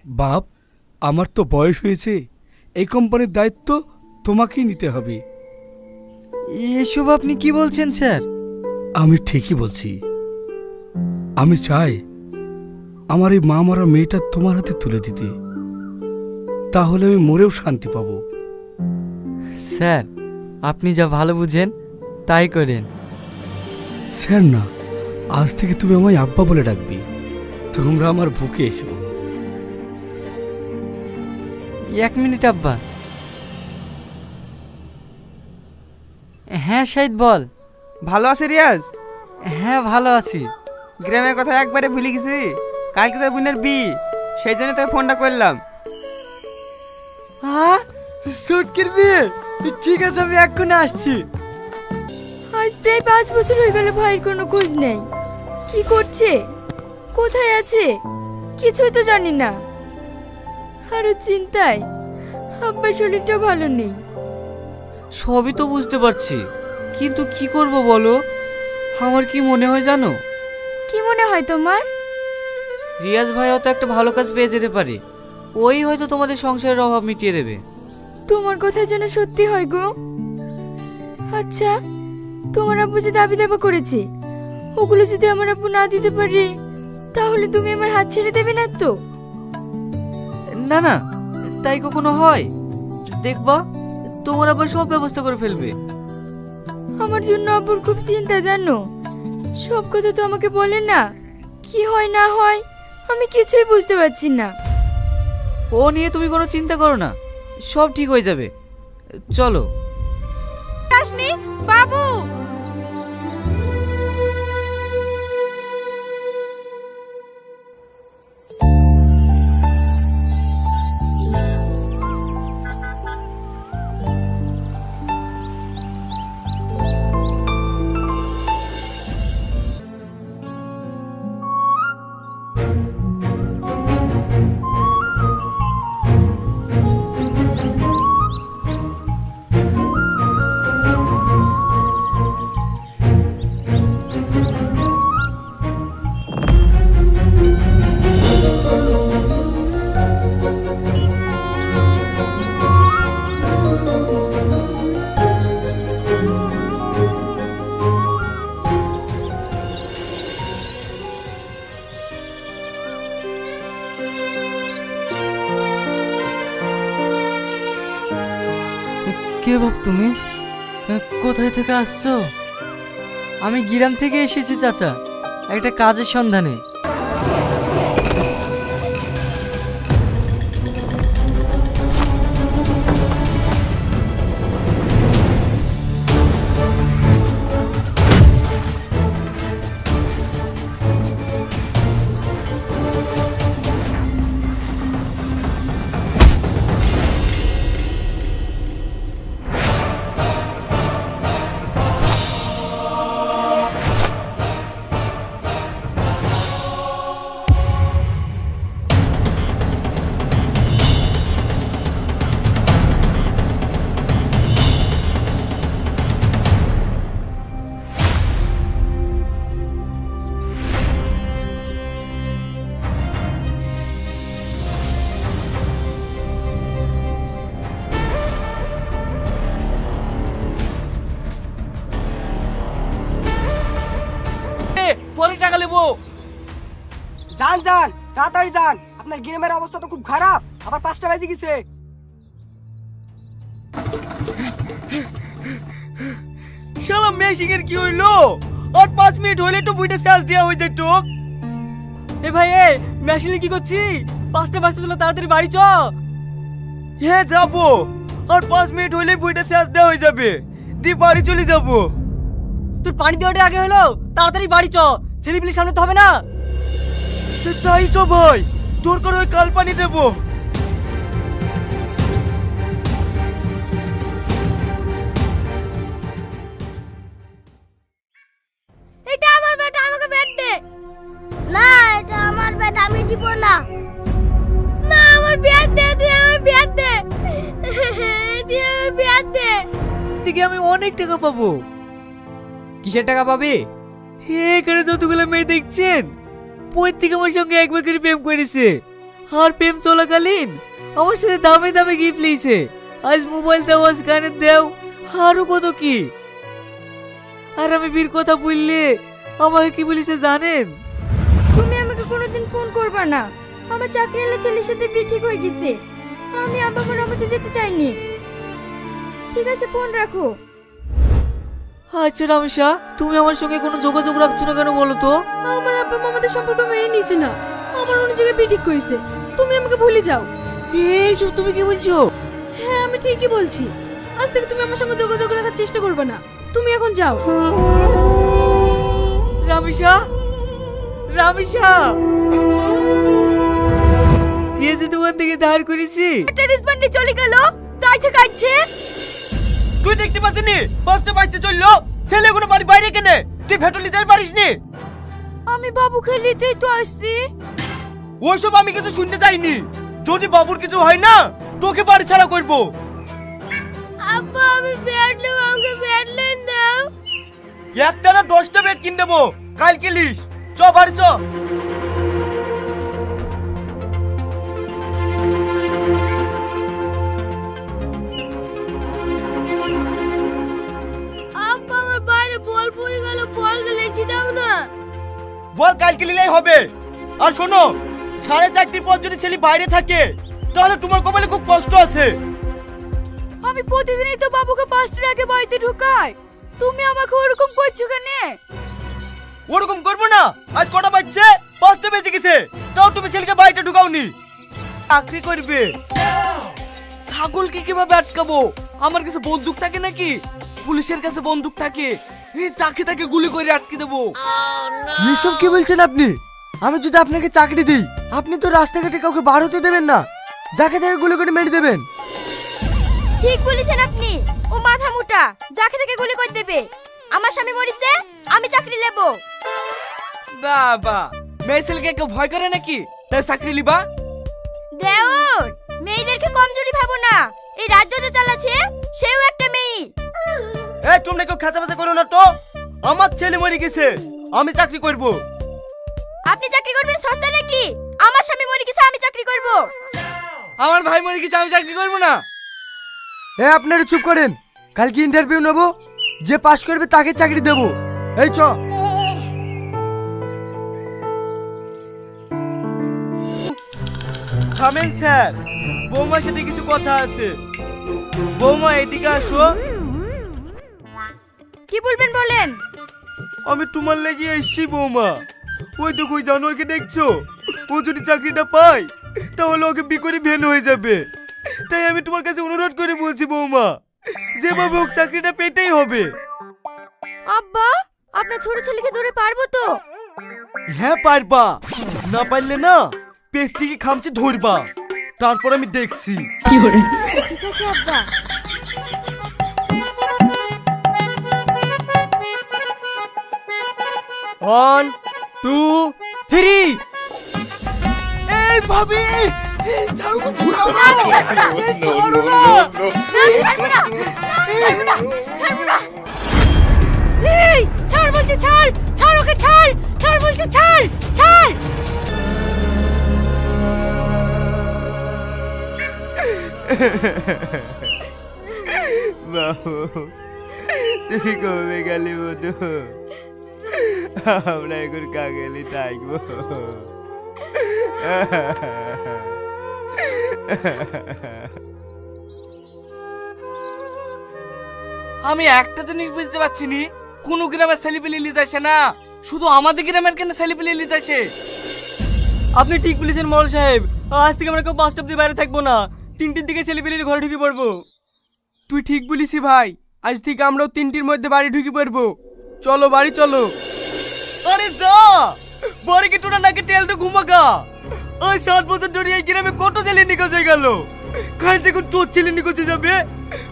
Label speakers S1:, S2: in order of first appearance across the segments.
S1: বাপ, আমার তো বয়স হয়েছে, এই কোম্পানির দায়িত্ব তোমাকেই নিতে হবে।
S2: এসব আপনি কি বলছেন স্যার?
S1: আমি ঠিকই বলছি। আমি চাই আমার এই মা মরা মেয়েটা তোমার হাতে তুলে দিতে, তাহলে আমি মরেও শান্তি পাবো।
S2: স্যার, আপনি যা ভালো বুঝেন তাই করেন।
S1: স্যার না, আজ থেকে তুমি আমায় আব্বা বলে ডাকবি। তোমরা আমার বুকে এসো।
S2: 1 মিনিট আব্বা। হ্যাঁ শাহিদ বল।
S3: ভালো আছে রিয়াজ?
S2: হ্যাঁ ভালো আছি।
S3: গ্রামের কথা একবারে ভুলে গেছি। কালকে তোর বোনের বিয়ে, সেই জন্য তোকে ফোনটা করলাম।
S2: হ্যাঁ, সুটকির বিয়ে? ঠিক আছে, আমি এক্ষুনি আসছি।
S4: আজ প্রায় 5 বছর হয়ে গেল ভাইয়ের কোনো খোঁজ নেই। কি করছে, কোথায় আছে, কিছুই তো জানি না। আরো চিন্তায় আব্বার শরীরটা ভালো নেই।
S5: সবই তো বুঝতে পারছি, কিন্তু কি করব বলো? আমার কি মনে হয় জানো?
S4: কি মনে হয় তোমার?
S5: রিয়াজ ভাই হয়তো একটা ভালো কাজ পেয়ে যেতে পারে, ওই হয়তো তোমাদের সংসারের অভাব মিটিয়ে দেবে।
S4: তোমার কথা যেন সত্যি হয় গো। আচ্ছা, তোমার আব্বু যে দাবি দাবা করেছে, ওগুলো যদি আমার আব্বু না দিতে পারে, তাহলে তুমি আমার হাত ছেড়ে দেবে না তো?
S5: না না, তাই কখনো হয়? দেখবা, তোমার আবার সব ব্যবস্থা করে ফেলবে।
S4: আমার জন্য আব্বুর খুব চিন্তা জানো। সব কথা তো আমাকে বলে না, কি হয় না হয় আমি কিছুই বুঝতে পারছি না।
S5: ও নিয়ে তুমি কোনো চিন্তা করো না, সব ঠিক হয়ে যাবে। চলো।
S4: আসনি বাবু।
S2: কে বাপ তুমি? কোথায় থেকে আসছো? আমি গ্রাম থেকে এসেছি চাচা, একটা কাজের সন্ধানে।
S5: পরে টাকা নেবো।
S3: যান যান, তাড়াতাড়ি যান, আপনার গ্রামের অবস্থা তো খুব খারাপ। আবার 5টা বাজে গেছে।
S5: শালা মেশিং এর কি হইলো? আর 5 মিনিট হইলে তো বুইটা শেষ দেয়া হয়ে যায় তো।
S3: এ ভাই, এ মেশিনে কি করছি? 5টা বাজতে চলো, তাড়াতাড়ি বাড়ি চ।
S5: হ্যাঁ যাবো, আর 5 মিনিট হইলে বুইটা শেষ দেয়া হয়ে যাবে, দি বাড়ি চলে যাবো।
S3: তোর পানি দেওয়াটা আগে হলো, তাড়াতাড়ি বাড়ি চ। ছেলেপিলির সামনে তো হবে না।
S5: তাই তো ভাই, তোর করে ওই কাল পানি দেবো।
S4: এটা আমার ব্যাট, আমাকে ব্যাট দে। না, এটা আমার ব্যাট, আমি দিব না। না, আমার ব্যাট দে, তুই আমার ব্যাট দে। তুই আমার ব্যাট দে।
S5: থেকে আমি অনেক টাকা পাবো।
S3: কিসের টাকা পাবি?
S5: এখানে যতগুলো মেয়ে দেখছেন, প্রত্যেক আমার সঙ্গে একবার করে প্রেম করেছে। আর প্রেম চলাকালীন আমার সাথে দামে দামে গিফট লিয়েছে। আজ মোবাইল দাও, আজ গানের দেও, আরো কত কি। আর আমি বীর কথা বললে আমাকে কি বলিছে জানেন?
S4: তুমি আমাকে কোনোদিন ফোন করবা না। আমার চাকরিওয়ালা ছেলের সাথে বিয়ে ঠিক হয়ে গেছে। আমি আব্বা মার আমাতে যেতে চাইনি। ঠিক আছে, ফোন রাখো।
S5: আচ্ছা রামেশা, তুমি আমার সঙ্গে কোনো যোগাযোগ রাখছো না কেন বলো তো?
S6: আমার আব্বা মা আমাদের সম্পর্ক মেনে নিয়েছে না। আমার অন্য জায়গায় বিয়ে ঠিক করেছে। তুমি আমাকে ভুলে যাও।
S5: এইসব তুমি কি বলছো?
S6: হ্যাঁ, আমি ঠিকই বলছি। আজ থেকে তুমি আমার সঙ্গে যোগাযোগ রাখার চেষ্টা করবে না। তুমি এখন যাও।
S5: রামেশা, রামেশা, যে দোকান থেকে ধার করেছি
S4: একটা রিসপন্ডে চলে গেল, কাছে কাছে।
S2: তুই দেখতে পাচ্ছিনি বাসটা বাজতে চললো, ছেলে এখনো বাড়ি বাইরে কেনে? তুই ভেটলি যাই পারিসনি?
S4: আমি বাবু খেলিতেই তো আসছি।
S2: ওইসব আমি কিছু শুনতে চাইনি। যদি বাবুর কিছু হয় না, তোকে বাড়ি ছাড়া করবো।
S4: আব্বা, আমি ব্যাট নেব, আমাকে ব্যাট লেন দাও।
S2: একটা না 10টা ব্যাট কিনে দেবো, কালকে লিস। চ বাড়ি চ।
S4: আব্বা, আমার বাইরে বল পড়ে গেল, বল গেলেছি দাও না।
S2: বল কালকে নিলেই হবে। আর শোনো, 4:30 পর যদি ছেলে বাইরে থাকে তাহলে তোমার কপালে খুব কষ্ট আছে।
S4: আমি প্রতিদিনই তো বাবুকে 5টার আগে বাড়িতে ঢুকাই। তুমি আমাকে ওরকম করছো কেন?
S2: ওরকম করবো না। আজ কটা বাজছে? 5টা বেজে গেছে, তাও তুমি ছেলেকে বাড়িতে ঢুকাওনি। চাকরি করবে। ছাগলকে কিভাবে আটকাবো? আমার কাছে বন্দুক থাকে নাকি? পুলিশের কাছে বন্দুক থাকে। এই চাকরি তাকে গুলি করে আটকে দেবো।
S3: এসব কি বলছেন আপনি? আমি যদি আপনাকে চাকরি দিই, আপনি তো রাস্তাঘাটে কাউকে বার হতে দেবেন না, যাকে তাকে গুলি করে মেরে দেবেন।
S4: ঠিক বলেছেন আপনি। ও মাথা মোটা, যাকে তাকে গুলি করে দেবে। আমার স্বামী মরিছে, আমি চাকরি নেব।
S2: বাবা, মেয়ে ছেলেকে কেউ ভয় করে নাকি তাই চাকরি লিবা?
S4: দেওর, মেয়েদেরকে কমজোরি ভাবো না। এই রাজ্য যে চালাচ্ছে সেও একটা মেয়ে।
S2: এই তোমরা কেউ খাঁচাবাচা করো না তো। আমার ছেলে মরে গেছে, আমি চাকরি করব।
S4: আপনি চাকরি করবেন সস্তা নাকি? আমার স্বামী মরে গেছে, আমি চাকরি করব।
S2: আমার ভাই মরে গেছে, আমি চাকরি করব না।
S3: আপনারা চুপ করেন। কালকে ইন্টারভিউ নেব, যে পাশ করবে তাকে চাকরি দেব। এই চ।
S2: থামেন স্যার, বৌমার সাথে কিছু কথা আছে। বৌমা এদিকে আসো।
S4: কি বলবেন বলেন।
S2: আমি তোমার লেগে এসছি বৌমা। ওই তো কই জানোয়ারকে দেখছো? ও যদি চাকরিটা পায় তাহলে ওকে বিকরি ভ্যান হয়ে যাবে। তাই আমি তোমার কাছে অনুরোধ করে বলছি বৌমা, যেভাবে হোক চাকরিটা পেতেই হবে।
S4: আব্বা, আপনার ছোট ছেলেকে ধরে পারবো তো?
S2: হ্যাঁ পারবা। না পারলে না পেস্টিকে খামচে ধরবা, তারপর আমি দেখছি।
S4: ঠিক আছে আব্বা।
S2: ওয়ান, 2, 3। এই ভাবি, ছাড়ো বলছি, ছাড়ো না। এই ছাড়ো না।
S4: এই ছাড় বলছি, ছাড় ছাড়, ওকে ছাড়, ছাড় বলছি, ছাড় ছাড়।
S2: বাবু, তুই কবে গেলি বধু? আমরা এখন কাগেলি থাকবো।
S7: আমি একটা জিনিস বুঝতে পারছি নি, কোন গ্রামের ছেলেপিলে লিজ আসে না, শুধু আমাদের গ্রামের কেন ছেলেপিলে লিজ আসে?
S2: আপনি ঠিক বলেছেন মল সাহেব। আজ থেকে আমরা কেউ 5টা অবধি বাইরে থাকবো না, 3টির দিকে ছেলেপিলের ঘরে ঢুকে পড়বো। তুই ঠিক বলিসি ভাই, আজ থেকে আমরাও 3টির মধ্যে বাড়ি ঢুকে পড়বো। চলো বাড়ি চলো। আরে যা, বাড়ি কি টোনা নাকি তেলটা ঘুমাগা। ওই 7 বছর ধরে এই গ্রামে কত ছেলে নিখোঁজ হয়ে গেল। কাল যখন তোর ছেলে নিখোঁজ যাবে,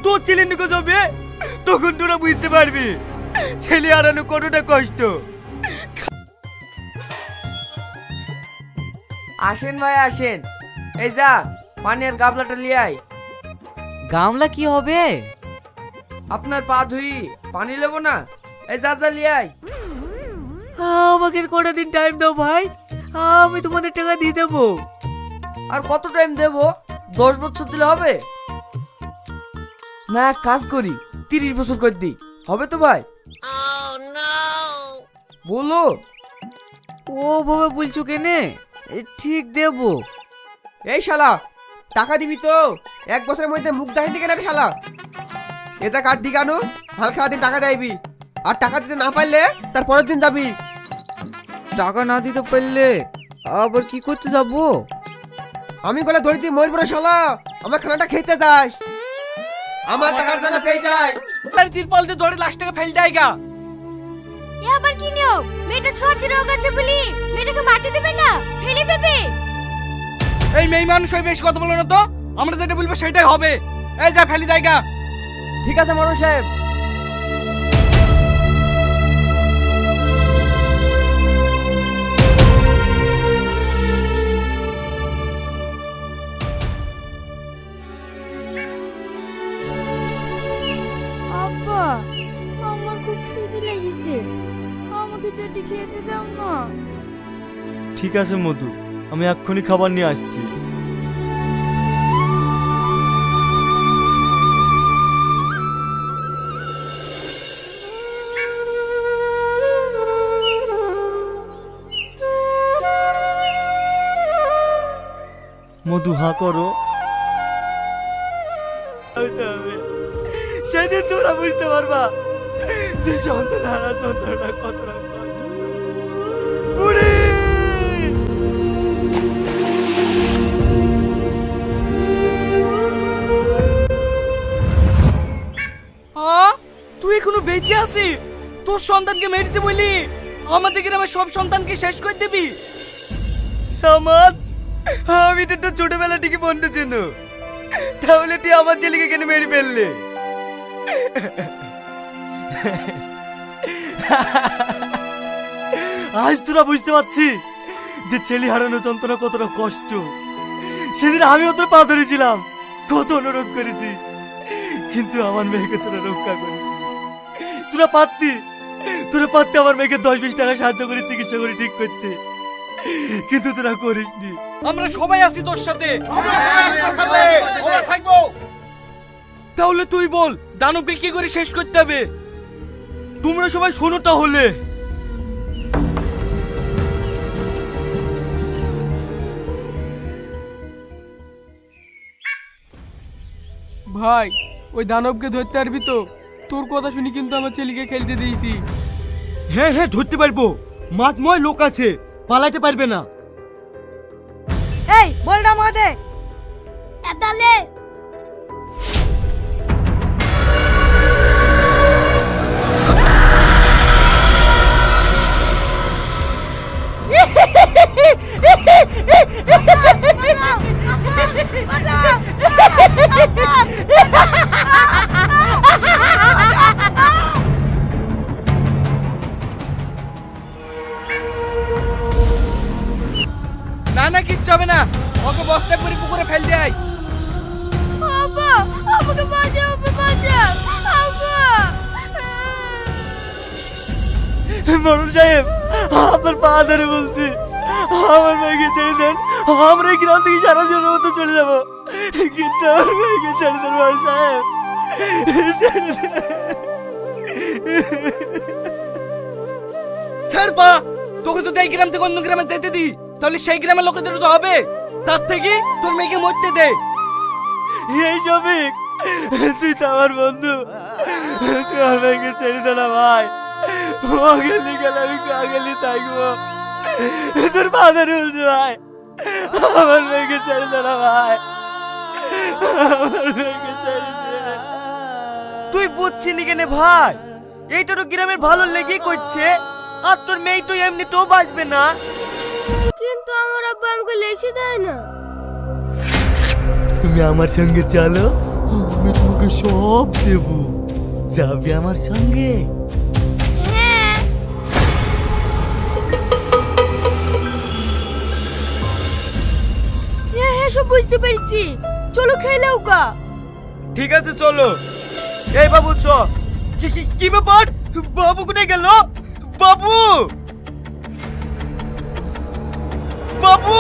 S2: তোর ছেলে নিখোঁজ হবে, তখন তোরা বুঝতে পারবি ছেলে হারানো কতটা কষ্ট।
S8: আসেন ভাই আসেন। এই যা পানি আর গাবলাটা নিয়ে আয়।
S5: গামলা কি হবে?
S8: আপনার পা ধুই, পানি নেবো না? এই যা যা নিয়ে আয়।
S5: আমাকে কটা দিন টাইম দাও ভাই, আমি তোমাদের টাকা দিয়ে দেবো।
S8: আর কত টাইম দেব? 10 বছর দিলে হবে? না এক কাজ করি, 30 বছর করে দিই, হবে তো ভাই? বলো।
S5: ও বাবা বলছো কেনে? ঠিক দেবো।
S2: এই শালা, টাকা দিবি তো? 1 বছরের মধ্যে মুখ দেখাইতে কেন রে শালা? এটা কার দিকানো? হালকা দিন টাকা দেবি, আর টাকা দিতে না পারলে তার পরের দিন যাবি।
S5: টাকা না দিতে পারলে আবার কি করতে যাবো?
S2: আমি গলে ধরে দিয়ে মরবো রে শালা, আমার খানাটা খেতে যাস। আমার টাকার জন্য পেয়ে যায়
S7: তার তিরপাল দিয়ে ধরে লাশটাকে ফেল দেয়গা।
S4: এ আবার কি নিও? মেয়েটা ছোট রোগ আছে বলি মেয়েটাকে মাটি দেবে না, ফেলে দেবে।
S7: এই মেয়ে মানুষ হয়ে বেশি কথা বলো না তো, আমরা যেটা বলবো সেটাই হবে। এই যা ফেলি দেয়গা।
S2: ঠিক আছে মরণ সাহেব।
S4: আব্বা, আমার খুব খিদে লেগেছে, আমাকে চাটি খেতে দাও না।
S3: ঠিক আছে মধু, আমি এক্ষুনি খাবার নিয়ে আসছি। মধু হা করো। সেদিন তোমরা বুঝতে পারবা যে সন্তান হারা যন্ত্রণা কতটা বুড়ি।
S7: তুই এখনো বেঁচে আছিস? তোর সন্তানকে মেরেছে বলি আমাদের গ্রামের সব সন্তানকে শেষ করে দিবি?
S2: সামাদ, আমি তো তোর ছোটবেলা থেকে বন্ধু ছিল, তাহলে তুই আমার ছেলেকে কেন মেরে ফেললে?
S3: আজ তোরা বুঝতে পারছি যে ছেলে হারানো যন্ত্রণা কতটা কষ্ট। সেদিন আমিও তোর পা ধরেছিলাম, কত অনুরোধ করেছি, কিন্তু আমার মেয়েকে তোরা রক্ষা করি। তোরা পারতি আমার মেয়েকে 10-20 টাকা সাহায্য করে চিকিৎসা করে ঠিক করতে, কিন্তু তোরা করিসনি।
S7: আমরা সবাই আছি তোর সাথে। তাহলে তুই বল দানবকে কি করে শেষ করতে হবে?
S3: তোমরা সবাই শোনো তাহলে।
S2: ভাই, ওই দানবকে ধরতে পারবি তো? তোর কথা শুনি কিন্তু আমার ছেলেকে খেলতে দিয়েছি।
S3: হ্যাঁ হ্যাঁ ধরতে পারবো, মাঠময় লোক আছে, পালাইতে পারবে না।
S6: এই বলটা মাদে
S4: এদালে
S7: না না কিচ্ছু হবে না, ওকে বস্তায় করে পুকুরে ফেল দেয়।
S4: আব্বা, আমাকে বাঁচাও, আব্বা বাঁচাও, আব্বা।
S3: মরুন সাহেব, আপনার পা ধরে বলছি, আমার মেয়েকে ছেড়ে দেন, আমরা এই গ্রাম থেকে সারা জীবনের মতো চলে যাবো, কিন্তু আমার মেয়েকে ছেড়ে দেন মরুন সাহেব, ছেড়ে দেন।
S7: ছাড় পা, তোকে যদি এই গ্রাম থেকে অন্য গ্রামে যেতে দি তাহলে সেই গ্রামের লোকেদের তো হবে, তার থেকে তোর মেয়েকে মরতে দে।
S3: এই শফিক, তুই তো আমার বন্ধু, তুই আমার মেয়েকে ছেড়ে দে না ভাই, ওকে নিকাল আমি কাগেলি থাকবো, তোর পা ধরে বলছি ভাই, আমার মেয়েকে ছেড়ে দে না ভাই, আমার মেয়েকে ছেড়ে দে।
S2: তুই বুঝছিনি কেন ভাই? এইটা তো গ্রামের ভালো লেগে করছে, আর তোর মেয়ে তো এমনি তো বাঁচবে না।
S4: কিন্তু আমার আব্বা আমাকে লেশি দেয় না।
S3: তুমি আমার সঙ্গে চলো, আমি তোমাকে সব দেব, যাবে আমার সঙ্গে?
S4: হ্যাঁ। হ্যাঁ হ্যাঁ সব বুঝতে পেরেছি, চলো খেলেও কা।
S2: ঠিক আছে চলো। এই বাবু চ। কি ব্যাপার? বাবু কোথায় গেল? বাবু,
S3: আপু